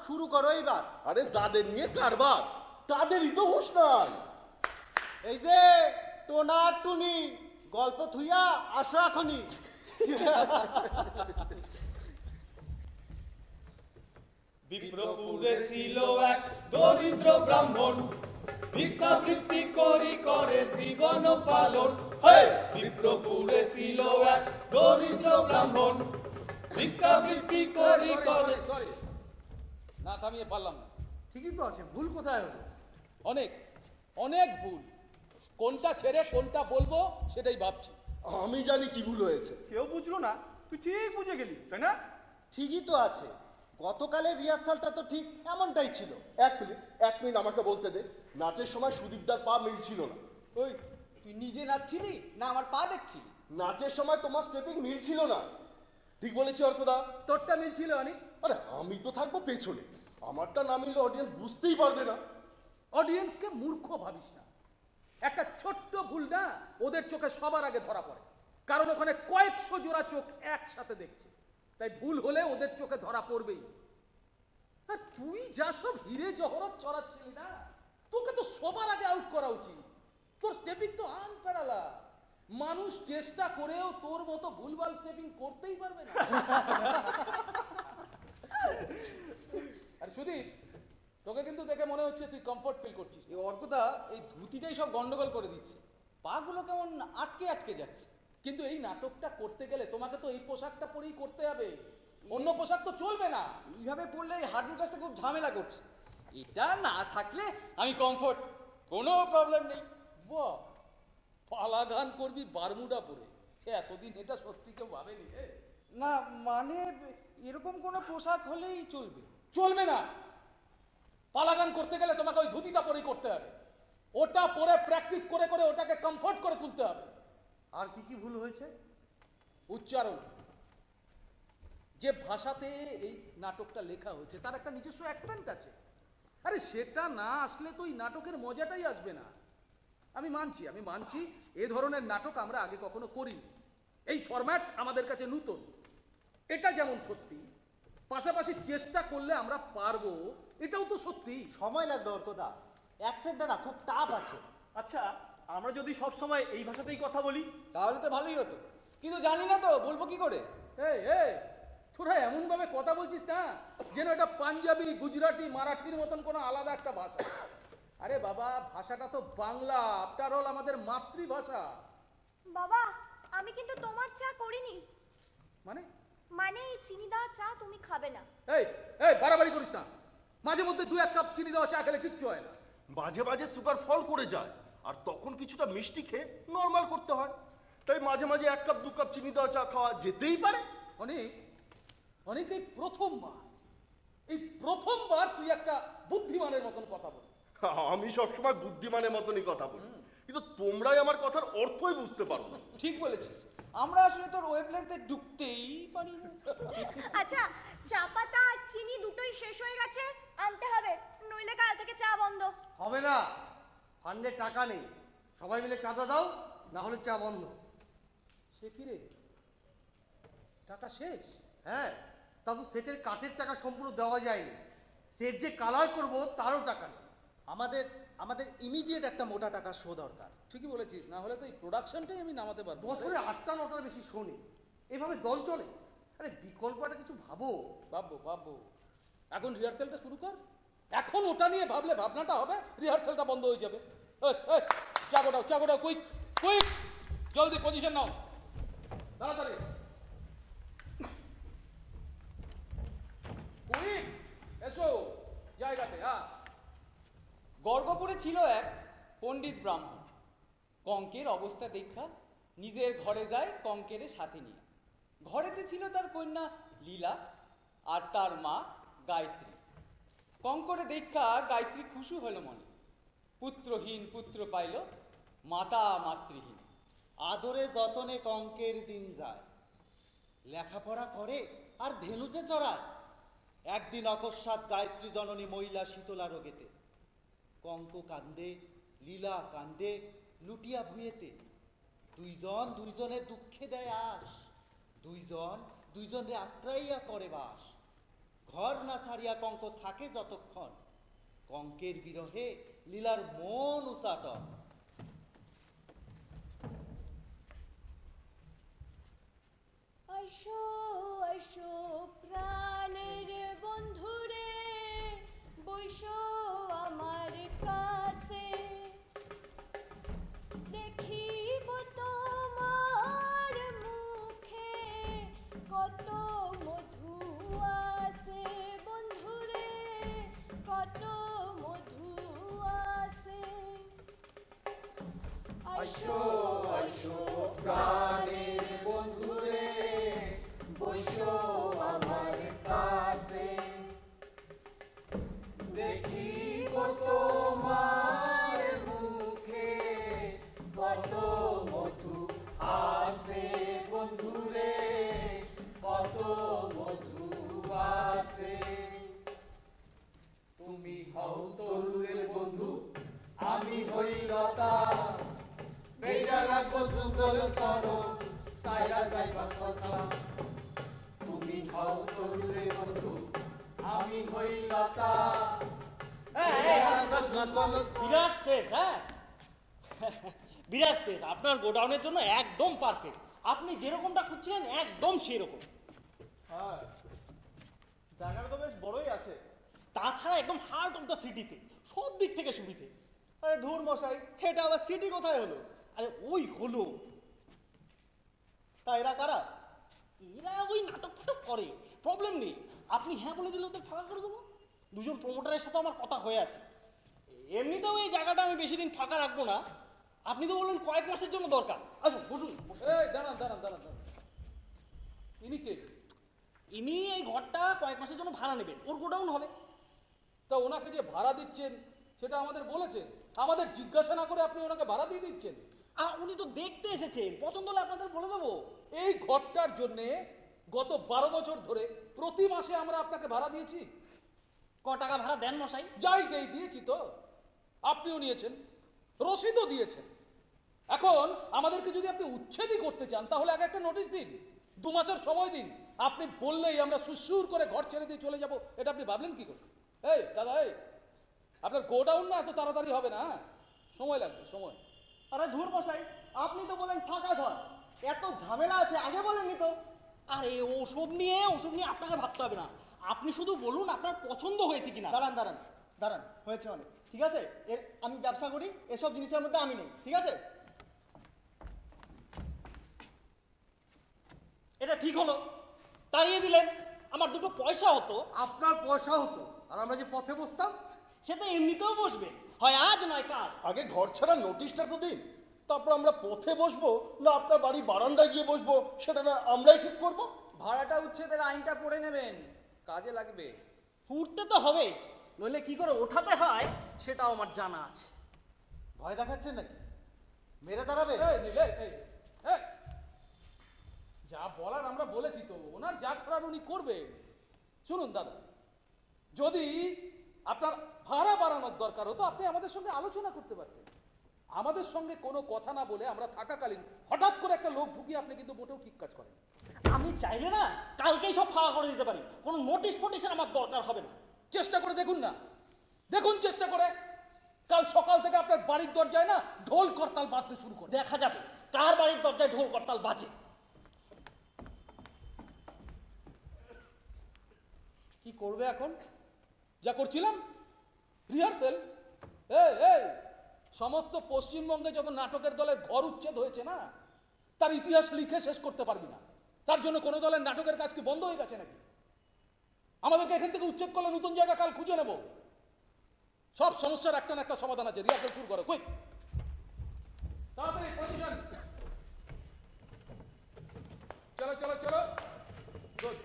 শুরু করো এইবার। আরে যাদের নিয়ে কারবার তাদেরই তো হুঁশ নাই। এই যে টোনা টুনি গল্প থুইয়া আসো এখনই। বিপ্রপুরে ছিল এক দরিদ্র ব্রাহ্মণ, ভিক্ষাবৃত্তি করি করে জীবন পালন। বিপ্রপুরে ছিল এক দরিদ্র ব্রাহ্মণ, ভিক্ষাবৃত্তি করি করে। না থামিয়ে পারলাম না। ঠিকই তো আছে, ভুল কোথায় হলো? অনেক অনেক ভুল। কোনটা ছেড়ে কোনটা বলবো সেটাই ভাবছি। আমি জানি কি ভুল হয়েছে। কেউ বুঝলো না, তুই ঠিক বুঝে গেলি, তাই না? ঠিকই তো আছে, গতকালের রিহার্সালটা তো ঠিক এমনটাই ছিল। 1 মিনিট আমাকে বলতে দে। নাচের সময় সুদীপদার পা মিলছিল না। ওই তুই নিজে নাচছিলি না আমার পা দেখছিলি? নাচের সময় তোমার স্টেপিং মিলছিল না। ঠিক বলেছি অর্কদা? তোরটা মিলছিল অনেক। আরে আমি তো থাকবো পেছনে, আমারটা না মিললে অডিয়েন্স বুঝতেই পারবে না। অডিয়েন্সকে মূর্খ ভাবিস না। একটা ছোট্ট ভুল না ওদের চোখে সবার আগে ধরা পড়ে, কারণ ওখানে কয়েকশো জোড়া চোখ একসাথে দেখছে, তাই ভুল হলে ওদের চোখে ধরা পড়বেই। আর তুই যা সব হিরে জহরত চড়াচ্ছিলি না, তোকে তো সবার আগে আউট করা উচিত। তোর স্টেপিং তো আনপ্যারালা, মানুষ চেষ্টা করেও তোর মতো ভুলভাল স্টেপিং করতেই পারবে না। আর সুদীপ, তোকে কিন্তু দেখে মনে হচ্ছে তুই কমফর্ট ফিল করছিস। এই অর্কদা এই ধুতিটাই সব গন্ডগোল করে দিচ্ছে, পাগুলো কেমন আটকে আটকে যাচ্ছে। কিন্তু এই নাটকটা করতে গেলে তোমাকে তো এই পোশাকটা পরেই করতে হবে, অন্য পোশাক তো চলবে না। এইভাবে পড়লে এই হাঁটুর কাছটা খুব ঝামেলা করছে। এটা না থাকলে আমি কমফোর্ট, কোনো প্রবলেম নেই। বাহ, পালা গান করবি বারমুডা পরে, এতদিন এটা সত্যি কেউ ভাবেনি। না মানে এরকম কোনো পোশাক হলেই চলবে? চলবে না, পালা গান করতে গেলে তোমাকে ওই ধুতিটা পরেই করতে হবে। ওটা পরে প্র্যাকটিস করে করে ওটাকে কমফোর্ট করে তুলতে হবে। আর কি কি ভুল হয়েছে? উচ্চারণ। যে ভাষাতে এই নাটকটা লেখা হয়েছে তার একটা নিজস্ব অ্যাকসেন্ট আছে। আরে সেটা না আসলে তো এই নাটকের মজাটাই আসবে না। আমি মানছি এ ধরনের নাটক আমরা আগে কখনো করিনি, এই ফরম্যাট আমাদের কাছে নতুন, এটা যেমন সত্যি, পাশাপাশি চেষ্টা করলে আমরা পারবো এটাও তো সত্যি। সময় লাগবে অর্কদা, অ্যাকসেন্টটা না খুব টাফ আছে। আচ্ছা, আমরা যদি সব সময় এই ভাষাতেই কথা বলি? তাহলে তো ভালোই হতো, কিন্তু জানি না তো বলবো কি করে। এই তোরা এমন ভাবে কথা বলছিস না যেন এটা পাঞ্জাবি, গুজরাটি, মারাঠির মতন কোনো আলাদা একটা ভাষা। আরে বাবা, ভাষাটা তো বাংলা, আফটার অল আমাদের মাতৃভাষা। বাবা, আমি কিন্তু তোমার চা করিনি। মানে মানে এই চিনি দেওয়া চা তুমি খাবে না। এই বাড়াবাড়ি করিস না, মাঝে মধ্যে 2-1 কাপ চিনি দেওয়া চা খেলে কিচ্ছু হয় না। মাঝে মাঝে সুগার ফল করে যায়, আর তখন কিছুটা মিষ্টি খেয়ে নর্মাল করতে হয়। তাই মাঝে মাঝে 1 কাপ 2 কাপ চিনি দেওয়া চা খাওয়া যেতেই পারে। অনেক এই প্রথমবার তুই একটা বুদ্ধিমানের মতন কথা বল। আমি সবসময় বুদ্ধিমানের মতনই কথা বলি, কিন্তু তোমরাই আমার কথার অর্থই বুঝতে পারো না। ঠিক বলেছিস, আমরা আসলে তোর ওয়েভলেন্থে ঢুকতেই পারি না। আচ্ছা, চা পাতা আর চিনি দুটোই শেষ হয়ে গেছে, আনতে হবে, নইলে কাল থেকে চা বন্ধ হবে না। ফান্ডে টাকা নেই, সবাই মিলে চাঁদা দাও, না হলে চা বন্ধ। সে কি রে, টাকা শেষ? হ্যাঁ, তা তো সেটের কাঠের টাকা সম্পূর্ণ দেওয়া যায়নি। সেট যে কালার করব তারও টাকা নেই। আমাদের ইমিডিয়েট একটা মোটা টাকা শো দরকার। ঠিকই বলেছিস, না হলে তো এই প্রোডাকশনটাই আমি নামাতে পারবো। বছরে 8টা 9টার বেশি শোনে, এভাবে দল চলে? আরে বিকল্প একটা কিছু ভাবো। ভাববো। এখন রিহার্সালটা শুরু কর। এখন ওটা নিয়ে ভাবলে ভাবনাটা হবে, রিহার্সালটা বন্ধ হয়ে যাবে। চা গোটাও, কুইক, জলদি পজিশন নাও, তাড়াতাড়ি কুইক, এসো জায়গাতে। গর্গপুরে ছিল এক পণ্ডিত ব্রাহ্মণ, কঙ্কের অবস্থা দেখা নিজের ঘরে যায় কঙ্কের সাথে নিয়ে। ঘরেতে ছিল তার কন্যা লীলা আর তার মা গায়ত্রী। কঙ্করে দেখা গায়ত্রী খুশি হলো মনে, পুত্রহীন পুত্র পাইল, মাতা মাতৃহীন। আদরে যতনে কঙ্কের দিন যায়, লেখাপড়া করে আর ধেনুতে চড়ায়। একদিন অকস্মাৎ গায়ত্রী জননী মহিলা শীতলা রোগেতে। কঙ্ক কান্দে, লীলা কান্দে, লুটিয়া ভুঁয়েতে। দুইজনে দুঃখে দেয় আস, দুইজনে আক্রাইয়া করে বাস। ঘর না ছাড়িয়া কঙ্ক থাকে যতক্ষণ, কঙ্কের বিরহে লীলার মন উচাটন। আইসো আইসো প্রাণের বন্ধুরে, বইসো আমার কাছে, দেখিব তোমার মুখে কত মধু আছে বন্ধুরে, কত মধু আছে। আইসো আইসো প্রাণের বন্ধুরে, বইসো আমার কাছে। আমি হইলতা বেইরা রাখবো যুগল সরণ সাইরা যাইবা কথা তুমি হও তরুরে বন্ধু আমি হইলতা বিরাট স্পেস, হ্যাঁ বিরাট স্পেস আপনার গোডাউনের জন্য একদম পারফেক্ট। আপনি যেরকমটা খুঁজছিলেন একদম সেরকম। হ্যাঁ, জায়গাটা তো বেশ বড়ই আছে। তাছাড়া একদম হার্ট অফ দ্য সিটিতে, সব দিক থেকে সুবিধে। আরে ধুর মশাই, এটা আবার সিটি কোথায় হলো? আরে ওই হলো। তা এরা কারা? এরা ওই নাটক ফাটক করে, প্রবলেম নেই। আপনি হ্যাঁ বলে দিলে ওদের ফাঁকা করে দেবো। দুজন প্রমোটারের সাথে আমার কথা হয়ে আছে। এমনিতেও এই জায়গাটা আমি বেশি দিন ফাঁকা রাখবো না। আপনি তো বললেন কয়েক মাসের জন্য দরকার। আচ্ছা বসুন। এই দাঁড়ান দাঁড়ান দাঁড়ান দাঁড়ান, ইনি কে? ইনি এই ঘরটা কয়েক মাসের জন্য ভাড়া নেবেন, ওর গোডাউন হবে। তা ওনাকে যে ভাড়া দিচ্ছেন সেটা আমাদের বলেছেন? আমাদের জিজ্ঞাসা না করে আপনি ওনাকে ভাড়া দিয়ে দিচ্ছেন? উনি তো দেখতে এসেছেন, পছন্দ হলে আপনাদের বলে দেবো। এই ঘরটার জন্যে গত 12 বছর ধরে প্রতি মাসে আমরা আপনাকে ভাড়া দিয়েছি। ক টাকা ভাড়া দেন মশাই? যাই দিয়েছি তো, আপনিও নিয়েছেন, রসিদও দিয়েছেন। এখন আমাদেরকে যদি আপনি উচ্ছেদই করতে চান তাহলে আগে একটা নোটিশ দিন, 2 মাসের সময় দিন। আপনি বললেই আমরা সুসুর করে ঘর ছেড়ে দিয়ে চলে যাব, এটা আপনি ভাবলেন কি করে? এই দাদা, এই আপনার গোডাউন না এত তাড়াতাড়ি হবে না, সময় লাগবে, সময়। আরে ধুর মশাই, আপনি তো বলেন ফাঁকা ঘর, এত ঝামেলা আছে আগে বলেননি তো। আরে ওসব নিয়ে আপনাকে ভাবতে হবে না। আপনি শুধু বলুন আপনার পছন্দ হয়েছে কিনা। দাঁড়ান দাঁড়ান দাঁড়ান, হয়েছে অনেক, ঠিক আছে? আমি ব্যবসা করি, এসব জিনিসের মধ্যে আমি নেই, ঠিক আছে? এটা ঠিক হলো, তাড়িয়ে দিলেন, আমার দুটো পয়সা হতো। আপনার পয়সা হতো, আর আমরা যে পথে বসতাম। সে তো এমনিতেও বসবে, হয় আজ নয় কাল। আগে ঘর ছাড়া নোটিশটা তো দিন, তারপর আমরা পথে বসবো না আপনার বাড়ি বারান্দায় গিয়ে বসবো সেটা না আমরাই ঠিক করবো। ভাড়াটা উচ্ছেদের আইনটা পড়ে নেবেন, কাজে লাগবে। উঠতে তো হবে, নইলে কি করে ওঠাতে হয় সেটাও আমার জানা আছে। ভয় দেখাচ্ছেন নাকি? মেরে দাঁড়াবে? এই নিলে, এই যা বলার আমরা বলেছি তো, ওনার যা করার উনি করবেন। শুনুন দাদা, যদি আপনার ভাড়া বাড়ানোর দরকার হতো আপনি আমাদের সঙ্গে আলোচনা করতে পারতেন। আমাদের সঙ্গে কোনো কথা না বলে আমরা থাকাকালীন হঠাৎ করে একটা লোক ঢুকিয়ে আপনি কিন্তু মোটেও ঠিক কাজ করেন। আমি চাইলে না কালকেই সব ফাঁকা করে দিতে পারি, কোনো নোটিশ ফোটিশের আমার দরকার হবে না। চেষ্টা করে দেখুন না, দেখুন চেষ্টা করে। কাল সকাল থেকে আপনার বাড়ির দরজায় না ঢোল করতাল বাজতে শুরু করে। দেখা যাবে কার বাড়ির দরজায় ঢোল করতাল বাজে। কি করবে এখন? যা করছিলাম, রিহার্সেল। এই সমস্ত পশ্চিমবঙ্গে যত নাটকের দলের ঘর উচ্ছেদ হয়েছে না, তার ইতিহাস লিখে শেষ করতে পারবি না। তার জন্য কোনো দলের নাটকের কাজ কি বন্ধ হয়ে গেছে নাকি? আমাদেরকে এখান থেকে উচ্ছেদ করলে নতুন জায়গা কাল খুঁজে নেব। সব সমস্যার একটা না একটা সমাধান আছে। রিহার্সেল শুরু করো, কুইক, তাড়াতাড়ি পজিশন। চলো চলো চলো, গুড,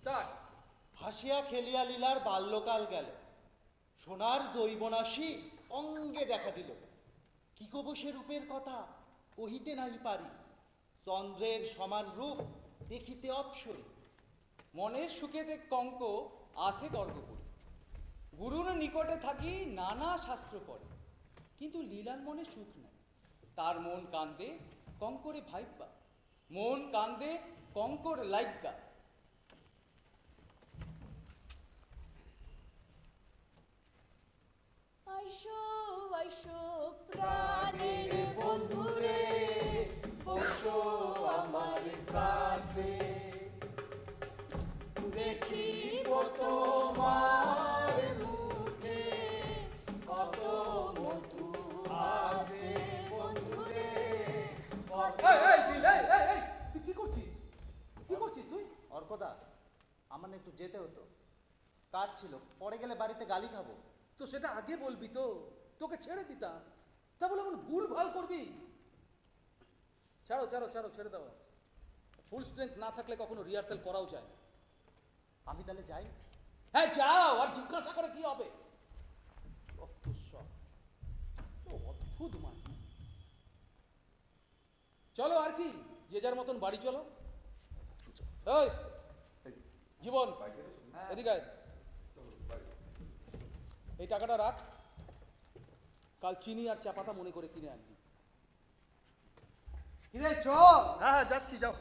স্টার্ট। হাসিয়া খেলিয়া লীলার বাল্যকাল গেল, সোনার জৈবনাশী অঙ্গে দেখা দিল। কি কব সে রূপের কথা, কহিতে নাই পারি। চন্দ্রের সমান রূপ দেখিতে অপসরে। মনের সুখেতে কঙ্ক আসে তর্ক করি, গুরুর নিকটে থাকি নানা শাস্ত্র পড়ে, কিন্তু লীলার মনে সুখ নাই। তার মন কান্দে কঙ্করে ভাইব্বা, মন কান্দে কঙ্কর লাইগা। আইসো আইসো প্রাণের বন্ধুরে, বসো আমার কাছে, দেখিব তোমার মুখে কত মধু আছে বন্ধুরে। তুই কি করছিস? কি করছিস তুই? অর্কদা, আমার না একটু যেতে হতো, কাজ ছিল, পরে গেলে বাড়িতে গালি খাবো। তো সেটা আগে বলবি তো, তোকে ছেড়ে দিতাম। তা বলে এখন ভুল ভাল করবি? ছাড়ো ছাড়ো ছাড়ো, ছেড়ে দাও। ফুল স্ট্রেংথ না থাকলে কখনো রিহার্সেল করাও যায়। আমি তাহলে যাই? হ্যাঁ যাও, আর জিজ্ঞাসা করে কি হবে? অদ্ভুত মান। চলো আর কি, যে যার মতন বাড়ি চলো। এই জীবন, এদিকে আয়। এই টাকাটা রাখ, কাল চিনি আর চা পাতা মনে করে কিনে আনবি। কিরে চল। হ্যাঁ হ্যাঁ যাচ্ছি, যাও।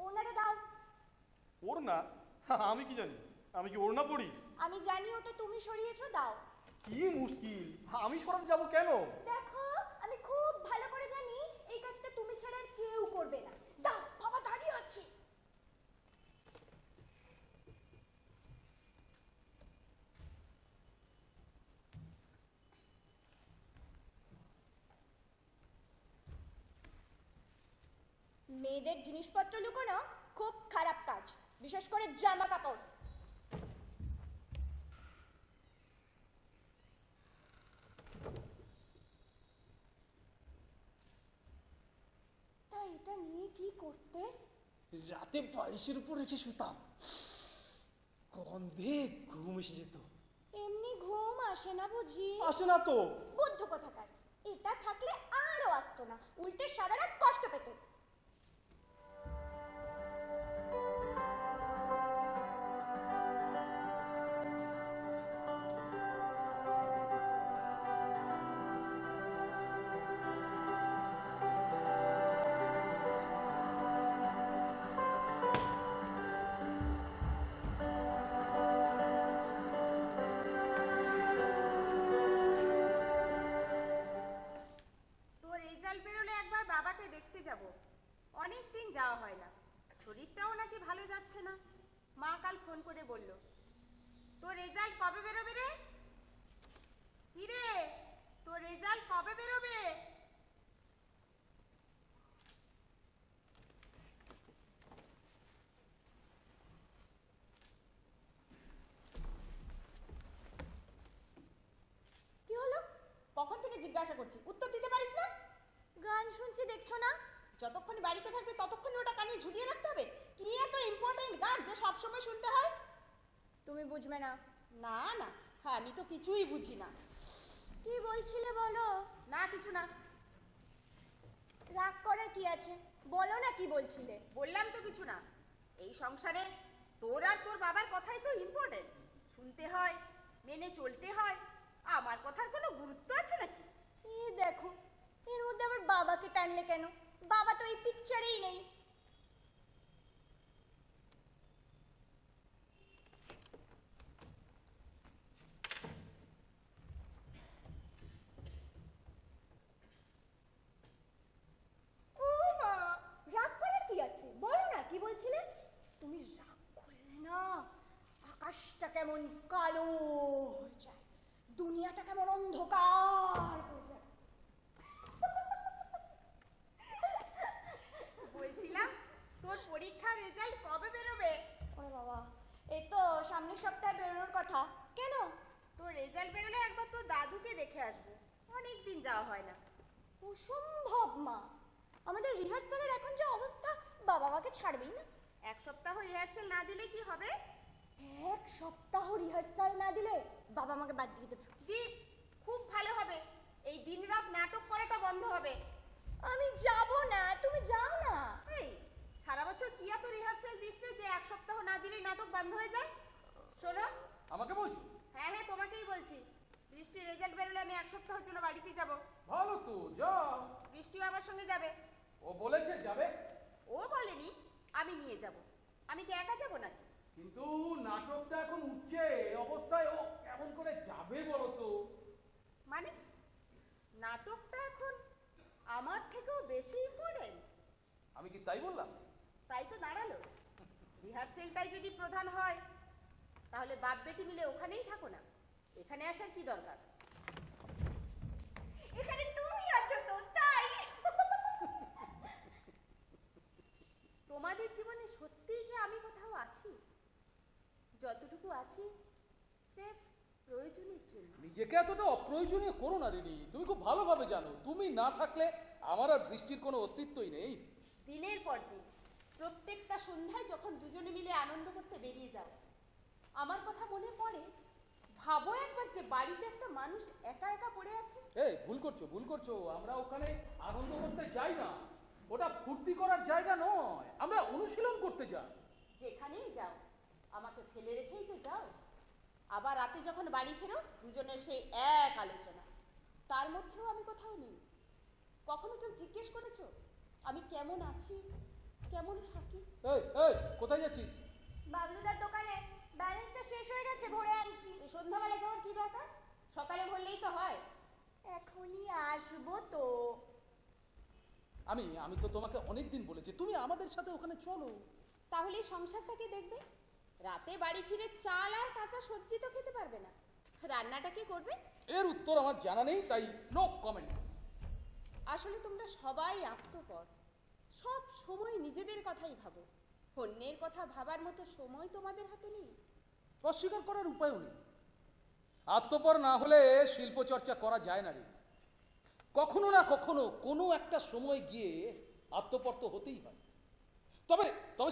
ওনাটা দাও। ওড়না? আমি কি জানি, আমি কি ওড়না পরি? আমি জানি ওটা তুমি সরিয়েছো, দাও। কি মুশকিল, আমি সরাতে যাবো কেন? দেখো আমি খুব ভালো করে জানি এই কাজটা তুমি ছাড়া আর কেউ করবে না। দাও, বাবা দাঁড়িয়ে আছে। মেয়েদের জিনিসপত্র লুকোনো খুব খারাপ কাজ, বিশেষ করে জামা কাপড়। তাই এটা নিয়ে কি করতে? রাতে বালিশের উপর রেখে শুতাম, গন্ধে ঘুম এসে যেত। এমনি ঘুম আসে না বুঝি? আসে না তো। বুদ্ধ কোথাকার, এটা থাকলে আরো আসতো না, উল্টে সারা রাত কষ্ট পেতে। তোর রেজাল্ট বেরোলে একবার বাবাকে দেখতে যাব। অনেক দিন যাওয়া হয় না, শরীরটাও নাকি ভালো যাচ্ছে না। মা কাল ফোন করে বলল, তোর রেজাল্ট কবে বেরোবে রে? কি রে, তোর রেজাল্ট কবে বেরোবে? কি হলো? কখন থেকে জিজ্ঞাসা করছি, উত্তর দিতে পারিস না? গান শুনছি দেখছো না? যতক্ষণ বাড়িতে থাকবে ততক্ষণ ওটা কানে ঝুলিয়ে রাখতে হবে। কি এত ইম্পর্টেন্ট গান যে সব সময় শুনতে হয়? তুমি বুঝবে না। না না, হ্যাঁ আমি তো কিছুই বুঝি না। কি বলছিলে বলো? না কিছু না। রাগ করার কি আছে, বলো না কি বলছিলে। বললাম তো কিছু না। এই সংসারে তোর আর তোর বাবার কথাই তো ইম্পর্টেন্ট, শুনতে হয়, মেনে চলতে হয়। আমার কথার কোনো গুরুত্ব আছে নাকি? এই দেখো, এর মধ্যে আবার বাবাকে টানলে কেন? বাবা তো এই পিকচারেই নেই। ও মা, রাগ করার কি আছে, বলো না কি বলছিলে। তুমি রাগ করলে না আকাশটা কেমন কালো হয়ে যায়, দুনিয়াটা কেমন অন্ধকার হয়ে যায়। বলছিলাম তোর পরীক্ষার রেজাল্ট কবে বেরোবে? ওরে বাবা, এই তো সামনের সপ্তাহে বেরোনোর কথা। কেন? তোর রেজাল্ট বেরোলে একবার তোর দাদুকে দেখে আসবো, অনেক দিন যাওয়া হয় না। অসম্ভব মা, আমাদের রিহার্সালের এখন যে অবস্থা, বাবা আমাকে ছাড়বেই না। এক সপ্তাহ রিহার্সাল না দিলে কি হবে? এক সপ্তাহ রিহার্সাল না দিলে বাবা আমাকে বাদ দিয়ে দেবে। দিক, খুব ভালো হবে। এই দিনরাত নাটক করাটা বন্ধ হবে। আমি যাব না, তুমি যাও না। এই সারা বছর কি এত রিহার্সাল দিস রে যে এক সপ্তাহ না দিলেই নাটক বন্ধ হয়ে যায়? শোনো, আমাকে বলছো? হ্যাঁ হ্যাঁ তোমাকেই বলছি। বৃষ্টির রেজাল্ট বেরোলে আমি এক সপ্তাহের জন্য বাড়িতে যাব। ভালো তো, যাও। বৃষ্টিও আমার সঙ্গে যাবে। ও বলেছে যাবে? ও বলেনি, আমি নিয়ে যাব। আমি কি একা যাব নাকি? কিন্তু নাটকটা এখন উঠছে, এই অবস্থায় ও কেমন করে যাবে বলো তো? মানে নাটকটা এখন আমার থেকেও বেশি ইম্পর্টেন্ট? আমি কি তাই বললাম? তাই তো দাঁড়ালো। রিহার্সেলটাই যদি প্রধান হয়, তাহলে বাপ বেটি মিলে ওখানেই থাকো না, এখানে আসার কি দরকার? এখানে তুমি আছো তো তাই। তোমাদের জীবনে সত্যিই কি আমি কোথাও আছি? যতটুকু আছি স্রেফ প্রয়োজনের জন্য। নিজেকে এতটা অপ্রয়োজনীয় করো না রিনি, তুমি খুব ভালোভাবে জানো তুমি না থাকলে আমার আর বৃষ্টির কোনো অস্তিত্বই নেই। দিনের পর দিন প্রত্যেকটা সন্ধ্যায় যখন দুজনে মিলে আনন্দ করতে বেরিয়ে যাও, আমার কথা মনে পড়ে। ভাবো একবার যে বাড়িতে একটা মানুষ একা একা পড়ে আছে। এই ভুল করছো। আমরা ওখানে আনন্দ করতে যাই না, ওটা ফুর্তি করার জায়গা নয়, আমরা অনুশীলন করতে যাই। যেখানেই যাও আমাকে ফেলে রেখেই তো যাও। আবার রাতে যখন বাড়ি ফেরো দুজনের সেই এক আলোচনা, তার মধ্যেও আমি কোথাও নেই। কখনো কেউ জিজ্ঞেস করেছো আমি কেমন আছি, কেমন থাকি? এই কোথায় যাচ্ছিস? বাবলুদার দোকানে ব্যালেন্সটা শেষ হয়ে গেছে, ভরে আনছি। সন্ধ্যাবেলা যাওয়ার কি দরকার? সকালে ভরলেই তো হয়। এখনই আসবো তো। আমি তো তোমাকে অনেকদিন বলেছি তুমি আমাদের সাথে ওখানে চলো। তাহলে সংসারটাকে দেখবে। রাতে বাড়ি ফিরে চাল আর কাঁচা সবজি তো খেতে পারবে না, রান্নাটা কে করবে? এর উত্তর আমার জানা নেই, তাই নো কমেন্ট। আসলে তোমরা সবাই আত্মপর, সব সময় নিজেদের কথাই ভাবো। অন্যের কথা ভাবার মতো সময় তোমাদের হাতে নেই। অস্বীকার করার উপায়ও নেই। আত্মপর না হলে শিল্প চর্চা করা যায় না রে। কখনো না কখনো কোনো একটা সময় গিয়ে আত্মপর তো হতেই হয়। তবে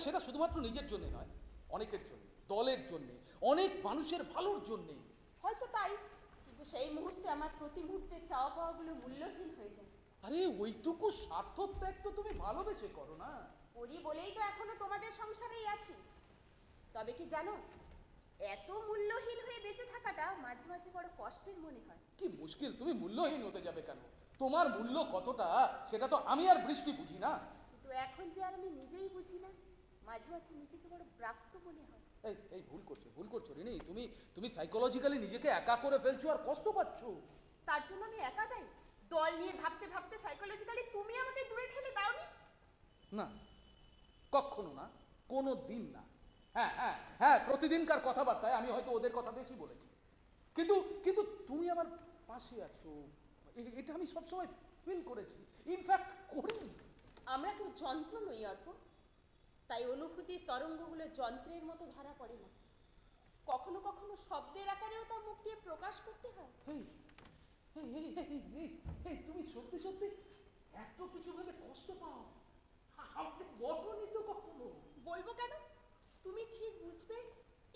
সেটা শুধুমাত্র নিজের জন্য নয়, অনেকের জন্য, দলের জন্য, অনেক মানুষের ভালোর জন্য। হয়তো তাই, কিন্তু সেই মুহূর্তে আমার প্রতি মুহূর্তে চাওয়া পাওয়াগুলো মূল্যহীন হয়ে যায়। আরে ওইটুকু স্বার্থ ত্যাগ তো তুমি ভালোবেসে করো না। করি বলেই তো এখনো তোমাদের সংসারেই আছি। তবে কি জানো, এত মূল্যহীন হয়ে বেঁচে থাকাটা মাঝে মাঝে বড় কষ্টের মনে হয়। কি মুশকিল, তুমি মূল্যহীন হতে যাবে কেন? তোমার মূল্য কতটা সেটা তো আমি আর বৃষ্টি বুঝি না। কিন্তু এখন যে আর আমি নিজেই বুঝি না, মাঝে মাঝে নিজেকে বড় ব্রাক্ত মনে হয়। এই ভুল করছো রিনি। তুমি সাইকোলজিক্যালি নিজেকে একা করে ফেলছো আর কষ্ট পাচ্ছ। তার জন্য আমি একা দায়ী? দল নিয়ে ভাবতে ভাবতে সাইকোলজিক্যালি তুমি আমাকে দূরে ঠেলে দাওনি? না, কখনো না, কোনো দিন না। হ্যাঁ, প্রতিদিনকার কথাবার্তায় আমি হয়তো ওদের কথা বেশি বলেছি, কিন্তু তুমি আমার পাশে আছো, এটা আমি সবসময় ফিল করেছি, ইনফ্যাক্ট করি। আমরা কেউ যন্ত্র নই অর্ক, তাই অনুভূতির তরঙ্গগুলো যন্ত্রের মতো ধরা পড়ে না। কখনো কখনো শব্দের আকারেও তা মুখ দিয়ে প্রকাশ করতে হয়। তুমি সত্যি এত কিছু ভেবে কষ্ট পাও? আমাকে বলনি তো কখনো। বলবো কেন? তুমি ঠিক বুঝবে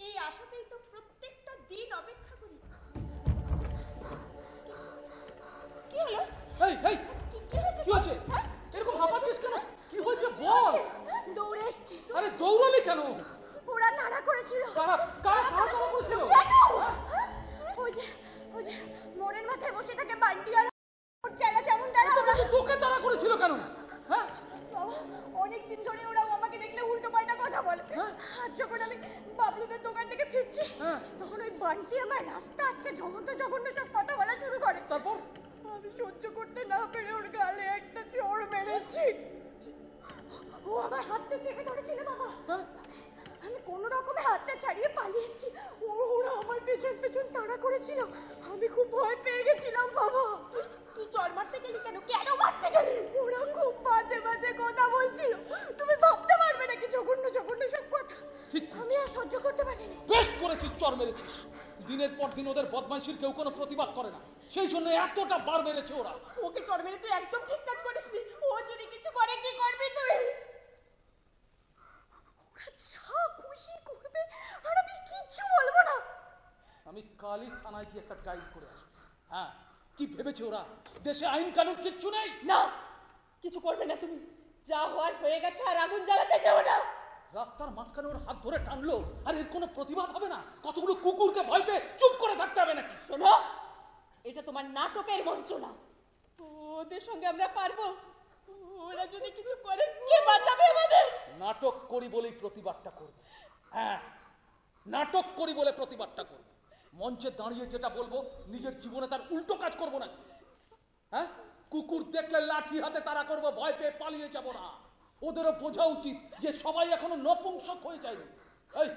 এই আশাতেই তো প্রত্যেকটা দিন অপেক্ষা করি। কি হলো? কি হয়েছে? এরকম হাঁপাচ্ছিস কেন? কি হয়েছে বল। দৌড়ে এসছি। আরে দৌড়ালি কেন? ওরা তাড়া করেছিল। কারা তাড়া করেছিল? ওই যে মোড়ের মাথায় বসে থাকে বান্টি আর ওর চেলা চামুন্ডারা। তোকে তাড়া করেছিল কেন? হ্যাঁ, অনেকদিন ধরে ওরাও আমাকে দেখলে উল্টো পাল্টা কথা বলে। আর যখন আমি বাবলুদের দোকান থেকে ফিরছি, তখন ওই বান্টি আমার রাস্তা আটকে জঘন্য সব কথা বলা শুরু করে। তারপর আমি সহ্য করতে না পেরে ওর গালে একটা চড় মেরেছি। ও আমার হাতটা চেপে ধরেছিল বাবা। আমি কোনো রকমে হাতটা ছাড়িয়ে পালিয়েছি। ওরা আমার পেছন তাড়া করেছিল। আমি খুব ভয় পেয়ে গেছিলাম বাবা। তুই চড় মারতে গেলি কেন? কেন মারতে গেলি? ওরা খুব বাজে কথা বলছিল। তুমি ভাবতে পারবে নাকি জঘন্য সব কথা। ঠিক, আমি আর সহ্য করতে পারিনি। বেশ করেছিস, চড় মেরেছিস। দিনের পর দিন ওদের বদমাইশির কেউ কোনো প্রতিবাদ করে না, সেই জন্য এতটা বার মেরেছে ওরা। ওকে চড় মেরে তুই একদম ঠিক কাজ করিসনি। ও যদি কিছু করে কি করবি তুই? ওরা যা খুশি করবে আর আমি কিচ্ছু বলবো না। আমি কালই থানায় গিয়ে একটা ডায়েরি করে আসবো। হ্যাঁ, কি ভেবেছে ওরা দেশে আইন কানুন কিচ্ছু নেই? না, কিছু করবে না তুমি। যা হওয়ার হয়ে গেছে, আর আগুন জ্বালাতে যাও না। রাস্তার মাঝখানে ওর হাত ধরে টানলো, আর এর কোনো প্রতিবাদ হবে না? কতগুলো কুকুরকে ভয় পেয়ে চুপ করে থাকতে হবে নাকি? শোনো, এটা তোমার নাটকের মঞ্চ না। ওদের সঙ্গে আমরা পারবো? ওরা যদি কিছু করে কে বাঁচাবে আমাদের? নাটক করি বলেই প্রতিবাদটা করব। হ্যাঁ, নাটক করি বলে প্রতিবাদটা করব। মঞ্চে দাঁড়িয়ে যেটা বলবো, নিজের জীবনে তার উল্টো কাজ করবো নাকি? হ্যাঁ, কুকুর দেখলে লাঠি হাতে তাড়া করবো, ভয় পেয়ে পালিয়ে যাবো না। ওদেরও বোঝা উচিত যে সবাই এখনো নপুংসক হয়ে যায়নি। এই